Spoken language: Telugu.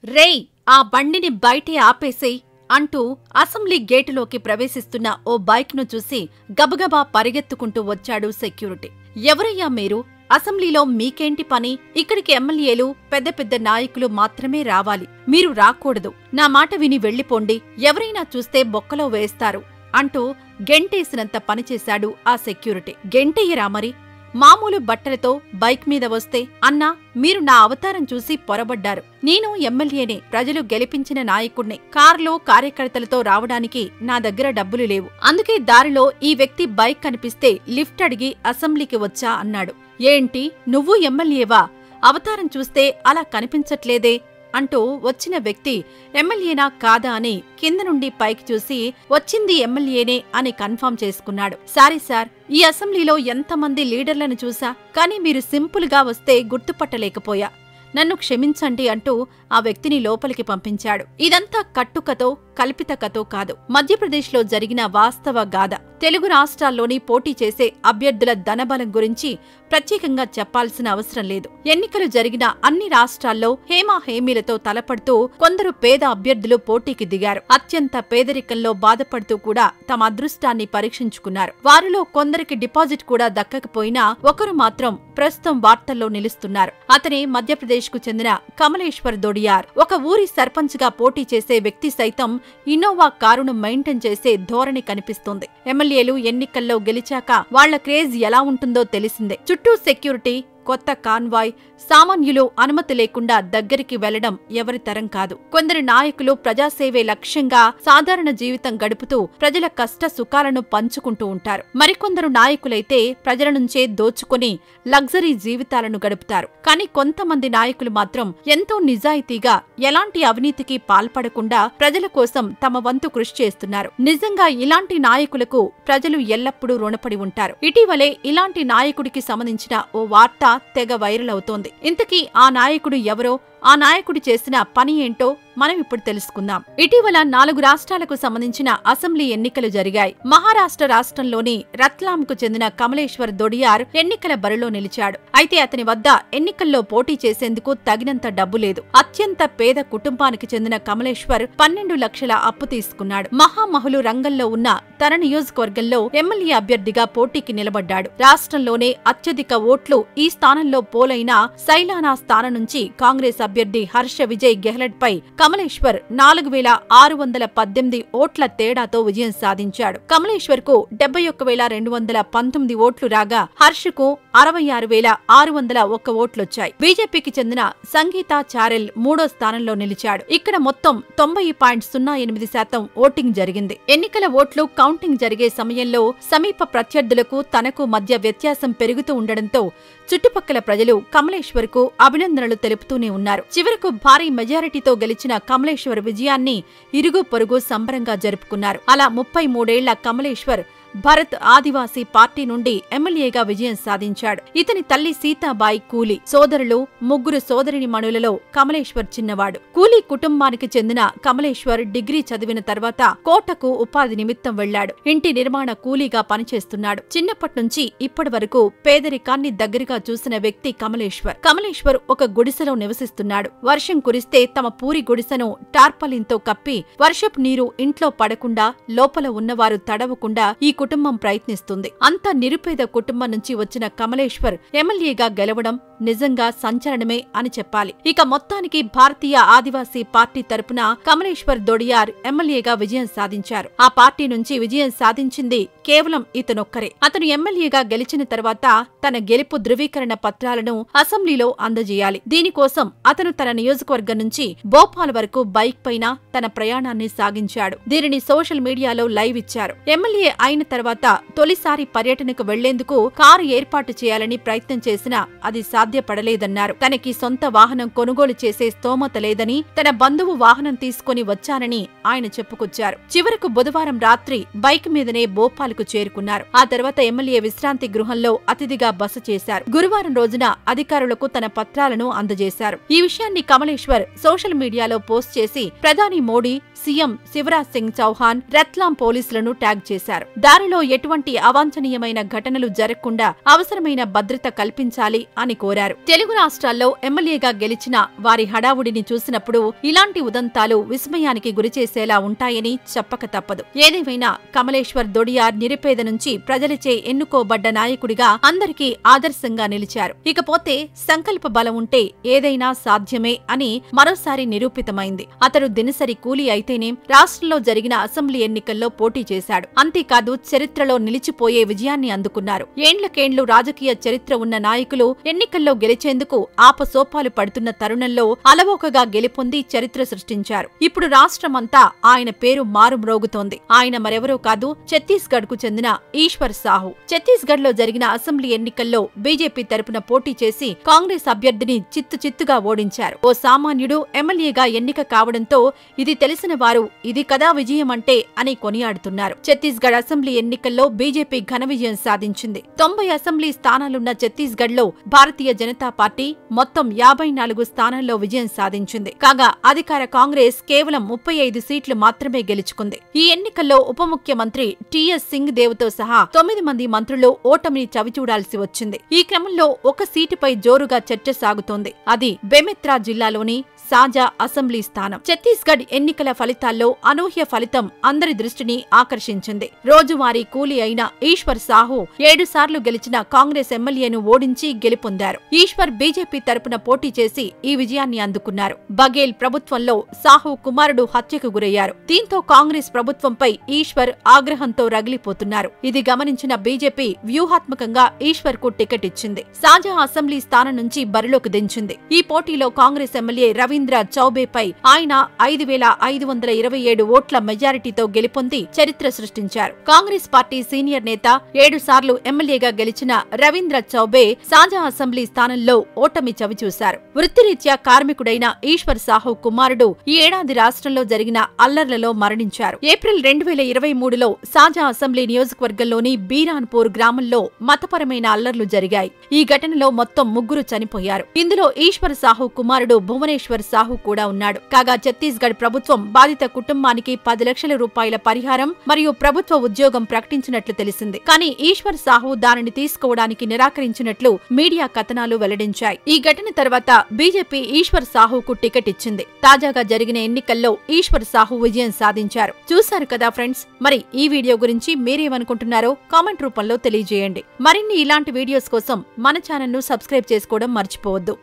రేయ్, ఆ బండిని బయటే ఆపేసేయ్ అంటూ అసెంబ్లీ గేటులోకి ప్రవేశిస్తున్న ఓ బైక్ను చూసి గబగబా పరిగెత్తుకుంటూ వచ్చాడు సెక్యూరిటీ. ఎవరయ్యా మీరు? అసెంబ్లీలో మీకేంటి పని? ఇక్కడికి ఎమ్మెల్యేలు, పెద్ద పెద్ద నాయకులు మాత్రమే రావాలి. మీరు రాకూడదు. నా మాట విని వెళ్ళిపోండి. ఎవరైనా చూస్తే బొక్కలో వేస్తారు అంటూ గెంటేసినంత పనిచేశాడు ఆ సెక్యూరిటీ. గెంటెయ్యరా మరి? మామూలు బట్టలతో బైక్ మీద వస్తే, అన్నా మీరు నా అవతారం చూసి పొరబడ్డారు. నేను ఎమ్మెల్యేనే, ప్రజలు గెలిపించిన నాయకుణ్ణి. కార్లో కార్యకర్తలతో రావడానికి నా దగ్గర డబ్బులు లేవు. అందుకే దారిలో ఈ వ్యక్తి బైక్ కనిపిస్తే లిఫ్ట్ అడిగి అసెంబ్లీకి వచ్చా అన్నాడు. ఏంటి, నువ్వు ఎమ్మెల్యేవా? అవతారం చూస్తే అలా కనిపించట్లేదే అంటూ వచ్చిన వ్యక్తి ఎమ్మెల్యేనా కాదా అని కింద నుండి పైకి చూసి వచ్చింది ఎమ్మెల్యేనే అని కన్ఫర్మ్ చేసుకున్నాడు. సారీ సార్, ఈ అసెంబ్లీలో ఎంతమంది లీడర్లను చూసా, కానీ మీరు సింపుల్ గా వస్తే గుర్తుపట్టలేకపోయా. నన్ను క్షమించండి అంటూ ఆ వ్యక్తిని లోపలికి పంపించాడు. ఇదంతా కట్టుకతో, కల్పిత కథో కాదు. మధ్యప్రదేశ్లో జరిగిన వాస్తవ గాథ. తెలుగు రాష్ట్రాల్లోని పోటీ చేసే అభ్యర్థుల ధనబలం గురించి ప్రత్యేకంగా చెప్పాల్సిన అవసరం లేదు. ఎన్నికలు జరిగిన అన్ని రాష్ట్రాల్లో హేమాహేమీలతో తలపడుతూ కొందరు పేద అభ్యర్థులు పోటీకి దిగారు. అత్యంత పేదరికంలో బాధపడుతూ కూడా తమ అదృష్టాన్ని పరీక్షించుకున్నారు. వారిలో కొందరికి డిపాజిట్ కూడా దక్కకపోయినా ఒకరు మాత్రం ప్రస్తుతం వార్తల్లో నిలుస్తున్నారు. అతనే మధ్యప్రదేశ్ కు చెందిన కమలేశ్వర్ దొడియార్. ఒక ఊరి సర్పంచ్ గా పోటీ చేసే వ్యక్తి సైతం ఇన్నోవా కారును మెయింటైన్ చేసే ధోరణి కనిపిస్తుంది. ఎమ్మెల్యేలు ఎన్నికల్లో గెలిచాక వాళ్ల క్రేజ్ ఎలా ఉంటుందో తెలిసిందే. చుట్టూ సెక్యూరిటీ, కొత్త కాన్వాయ్, సామాన్యులు అనుమతి లేకుండా దగ్గరికి వెళ్లడం ఎవరి తరం కాదు. కొందరు నాయకులు ప్రజాసేవే లక్ష్యంగా సాధారణ జీవితం గడుపుతూ ప్రజల కష్ట సుఖాలను పంచుకుంటూ ఉంటారు. మరికొందరు నాయకులైతే ప్రజల నుంచే దోచుకుని లగ్జరీ జీవితాలను గడుపుతారు. కానీ కొంతమంది నాయకులు మాత్రం ఎంతో నిజాయితీగా ఎలాంటి అవినీతికి పాల్పడకుండా ప్రజల కోసం తమ వంతు కృషి చేస్తున్నారు. నిజంగా ఇలాంటి నాయకులకు ప్రజలు ఎల్లప్పుడూ రుణపడి ఉంటారు. ఇటీవలే ఇలాంటి నాయకుడికి సంబంధించిన ఓ వార్త తెగ వైరల్ అవుతోంది. ఇంతకీ ఆ నాయకుడు ఎవరో, ఆ నాయకుడు చేసిన పని ఏంటో మనం ఇప్పుడు తెలుసుకుందాం. ఇటీవల 4 రాష్ట్రాలకు సంబంధించిన అసెంబ్లీ ఎన్నికలు జరిగాయి. మహారాష్ట్ర రాష్ట్రంలోని రత్లాంకు చెందిన కమలేశ్వర్ దొడియార్ ఎన్నికల బరిలో నిలిచాడు. అయితే అతని వద్ద ఎన్నికల్లో పోటీ చేసేందుకు తగినంత డబ్బు లేదు. అత్యంత పేద కుటుంబానికి చెందిన కమలేశ్వర్ 12 లక్షల అప్పు తీసుకున్నాడు. మహామహులు రంగంలో ఉన్న తన నియోజకవర్గంలో ఎమ్మెల్యే అభ్యర్థిగా పోటీకి నిలబడ్డాడు. రాష్ట్రంలోనే అత్యధిక ఓట్లు ఈ స్థానంలో పోలైన సైలానా స్థానం నుంచి కాంగ్రెస్ అభ్యర్థి హర్ష విజయ్ గెహ్లట్ పై కమలేశ్వర్ 4618 ఓట్ల తేడాతో విజయం సాధించాడు. కమలేశ్వర్ కు 71219 ఓట్లు రాగా హర్షకు 66601 ఓట్లొచ్చాయి. బీజేపీకి చెందిన సంగీతా చారెల్ 3వ స్థానంలో నిలిచాడు. ఇక్కడ మొత్తం 90.08% ఓటింగ్ జరిగింది. ఎన్నికల ఓట్లు కౌంటింగ్ జరిగే సమయంలో సమీప ప్రత్యర్థులకు తనకు మధ్య వ్యత్యాసం పెరుగుతూ ఉండడంతో చుట్టుపక్కల ప్రజలు కమలేశ్వర్ కు అభినందనలు తెలుపుతూనే ఉన్నారు. చివరకు భారీ మెజారిటీతో గెలిచిన కమలేశ్వర్ విజయాన్ని ఇరుగు పొరుగు సంబరంగా జరుపుకున్నారు. అలా 33 ఏళ్ల కమలేశ్వర్ భరత్ ఆదివాసీ పార్టీ నుండి ఎమ్మెల్యేగా విజయం సాధించాడు. ఇతని తల్లి సీతాబాయి కూలీ, సోదరులు 3 సోదరిమణులలో కమలేశ్వర్ చిన్నవాడు. కూలీ కుటుంబానికి చెందిన కమలేశ్వర్ డిగ్రీ చదివిన తర్వాత కోటకు ఉపాధి నిమిత్తం వెళ్లాడు. ఇంటి నిర్మాణ కూలీగా పనిచేస్తున్నాడు. చిన్నప్పటి నుంచి ఇప్పటి వరకు పేదరికాన్ని దగ్గరగా చూసిన వ్యక్తి కమలేశ్వర్. కమలేశ్వర్ ఒక గుడిసెలో నివసిస్తున్నాడు. వర్షం కురిస్తే తమ పూరి గుడిసెను టార్పాలిన్తో కప్పి వర్షపు నీరు ఇంట్లో పడకుండా, లోపల ఉన్నవారు తడవకుండా ఈ కుటుంబం ప్రయత్నిస్తుంది. అంత నిరుపేద కుటుంబం నుంచి వచ్చిన కమలేశ్వర్ ఎమ్మెల్యేగా గెలవడం నిజంగా సంచలనమే అని చెప్పాలి. ఇక మొత్తానికి భారతీయ ఆదివాసీ పార్టీ తరపున కమలేశ్వర్ దొడియార్ ఎమ్మెల్యేగా విజయం సాధించారు. ఆ పార్టీ నుంచి విజయం సాధించింది కేవలం ఇతనొక్కరే. అతను ఎమ్మెల్యేగా గెలిచిన తర్వాత తన గెలుపు ధృవీకరణ పత్రాలను అసెంబ్లీలో అందజేయాలి. దీనికోసం అతను తన నియోజకవర్గం నుంచి భోపాల్ వరకు బైక్ పైన తన ప్రయాణాన్ని సాగించాడు. దీనిని సోషల్ మీడియాలో లైవ్ ఇచ్చారు. ఎమ్మెల్యే అయిన తర్వాత తొలిసారి పర్యటనకు వెళ్లేందుకు కారు ఏర్పాటు చేయాలని ప్రయత్నం చేసినా అది సాధ్యపడలేదన్నారు. తనకి సొంత వాహనం కొనుగోలు చేసే స్తోమత లేదని, తన బంధువు వాహనం తీసుకుని వచ్చానని ఆయన చెప్పుకొచ్చారు. చివరకు బుధవారం రాత్రి బైక్ మీదనే భోపాల్కు కు చేరుకున్నారు. ఆ తర్వాత ఎమ్మెల్యే విశ్రాంతి గృహంలో అతిథిగా బస చేశారు. గురువారం రోజున అధికారులకు తన పత్రాలను అందజేశారు. ఈ విషయాన్ని కమలేశ్వర్ సోషల్ మీడియాలో పోస్ట్ చేసి ప్రధాని మోడీ, సీఎం శివరాజ్ సింగ్ చౌహాన్, రత్లాం పోలీసులను ట్యాగ్ చేశారు. దారిలో ఎటువంటి అవాంఛనీయమైన ఘటనలు జరగకుండా అవసరమైన భద్రత కల్పించాలి అని కోరారు. తెలుగు రాష్ట్రాల్లో ఎమ్మెల్యేగా గెలిచిన వారి హడావుడిని చూసినప్పుడు ఇలాంటి ఉదంతాలు విస్మయానికి గురిచేసేలా ఉంటాయని చెప్పక తప్పదు. ఏదేమైనా కమలేశ్వర్ దొడియార్ నిరుపేద నుంచి ప్రజలచే ఎన్నుకోబడ్డ నాయకుడిగా అందరికీ ఆదర్శంగా నిలిచారు. ఇకపోతే సంకల్ప బలం ఉంటే ఏదైనా సాధ్యమే అని మరోసారి నిరూపితమైంది. అతడు దినసరి కూలీ అయితేనే రాష్ట్రంలో జరిగిన అసెంబ్లీ ఎన్నికల్లో పోటీ చేశాడు. అంతేకాదు చరిత్రలో నిలిచిపోయే విజయాన్ని అందుకున్నారు. ఏండ్లకేండ్లు రాజకీయ చరిత్ర ఉన్న నాయకులు ఎన్నికల్లో గెలిచేందుకు ఆపసోపాలు పడుతున్న తరుణంలో అలవోకగా గెలుపొంది చరిత్ర సృష్టించారు. ఇప్పుడు రాష్ట్రమంతా ఆయన పేరు మారుమ్రోగుతోంది. ఆయన మరెవరో కాదు, ఛత్తీస్గఢ్ కు చెందిన ఈశ్వర్ సాహు. ఛత్తీస్గఢ్ లో జరిగిన అసెంబ్లీ ఎన్నికల్లో బీజేపీ తరపున పోటీ చేసి కాంగ్రెస్ అభ్యర్థిని చిత్తుగా ఓడించారు. ఓ సామాన్యుడు ఎమ్మెల్యేగా ఎన్నిక కావడంతో ఇది తెలిసిన వారు ఇది కదా విజయమంటే అని కొనియాడుతున్నారు. ఛత్తీస్గఢ్ అసెంబ్లీ ఎన్నికల్లో బీజేపీ ఘన విజయం సాధించింది. 90 అసెంబ్లీ స్థానాలున్న ఛత్తీస్గఢ్ లో భారతీయ జనతా పార్టీ మొత్తం 54 స్థానాల్లో విజయం సాధించింది. కాగా అధికార కాంగ్రెస్ కేవలం 35 సీట్లు మాత్రమే గెలుచుకుంది. ఈ ఎన్నికల్లో ఉప ముఖ్యమంత్రి టీఎస్ సింగ్ దేవ్ తో సహా 9 మంది మంత్రులు ఓటమిని చవిచూడాల్సి వచ్చింది. ఈ క్రమంలో ఒక సీటుపై జోరుగా చర్చ సాగుతోంది. అది బెమెత్రా జిల్లాలోని సాజా అసెంబ్లీ స్థానం. ఛత్తీస్గఢ్ ఎన్నికల ఫలితాల్లో అనూహ్య ఫలితం అందరి దృష్టిని ఆకర్షించింది. రోజువారీ కూలీ అయిన ఈశ్వర్ సాహు 7 సార్లు గెలిచిన కాంగ్రెస్ ఎమ్మెల్యేను ఓడించి గెలుపొందారు. ఈశ్వర్ బీజేపీ తరపున పోటీ చేసి ఈ విజయాన్ని అందుకున్నారు. బఘేల్ ప్రభుత్వంలో సాహు కుమారుడు హత్యకు గురయ్యారు. దీంతో కాంగ్రెస్ ప్రభుత్వంపై ఈశ్వర్ ఆగ్రహంతో రగిలిపోతున్నారు. ఇది గమనించిన బీజేపీ వ్యూహాత్మకంగా ఈశ్వర్ కు టికెట్ ఇచ్చింది. సాజా అసెంబ్లీ స్థానం నుంచి బరిలోకి దించింది. ఈ పోటీలో కాంగ్రెస్ ఎమ్మెల్యే రవీంద్ర చౌబేపై ఆయన 5,527 ఓట్ల మెజారిటీతో గెలుపొంది చరిత్ర సృష్టించారు. కాంగ్రెస్ పార్టీ సీనియర్ నేత 7 సార్లు ఎమ్మెల్యేగా గెలిచిన రవీంద్ర చౌబే సాజా అసెంబ్లీ స్థానంలో ఓటమి చవిచూశారు. వృత్తిరీత్యా కార్మికుడైన ఈశ్వర్ సాహు కుమారుడు ఈ ఏడాది రాష్ట్రంలో జరిగిన అల్లర్లలో మరణించారు. ఏప్రిల్ 2023లో సాజా అసెంబ్లీ నియోజకవర్గంలోని బీరాన్పూర్ గ్రామంలో మతపరమైన అల్లర్లు జరిగాయి. ఈ ఘటనలో మొత్తం 3 చనిపోయారు. ఇందులో ఈశ్వర్ సాహు కుమారుడు భువనేశ్వర్ సాహు కూడా ఉన్నాడు. కాగా ఛత్తీస్గఢ్ ప్రభుత్వం బాధిత కుటుంబానికి 10 లక్షల రూపాయల పరిహారం మరియు ప్రభుత్వ ఉద్యోగం ప్రకటించినట్లు తెలిసింది. కానీ ఈశ్వర్ సాహు దానిని తీసుకోవడానికి నిరాకరించినట్లు మీడియా కథనాలు వెల్లడించాయి. ఈ ఘటన తర్వాత బీజేపీ ఈశ్వర్ సాహుకు టికెట్ ఇచ్చింది. తాజాగా జరిగిన ఎన్నికల్లో ఈశ్వర్ సాహు విజయం సాధించారు. చూశారు కదా ఫ్రెండ్స్, మరి ఈ వీడియో గురించి మీరేమనుకుంటున్నారో కామెంట్ రూపంలో తెలియజేయండి. మరిన్ని ఇలాంటి వీడియోస్ కోసం మన ఛానల్ ను సబ్స్క్రైబ్ చేసుకోవడం మర్చిపోవద్దు.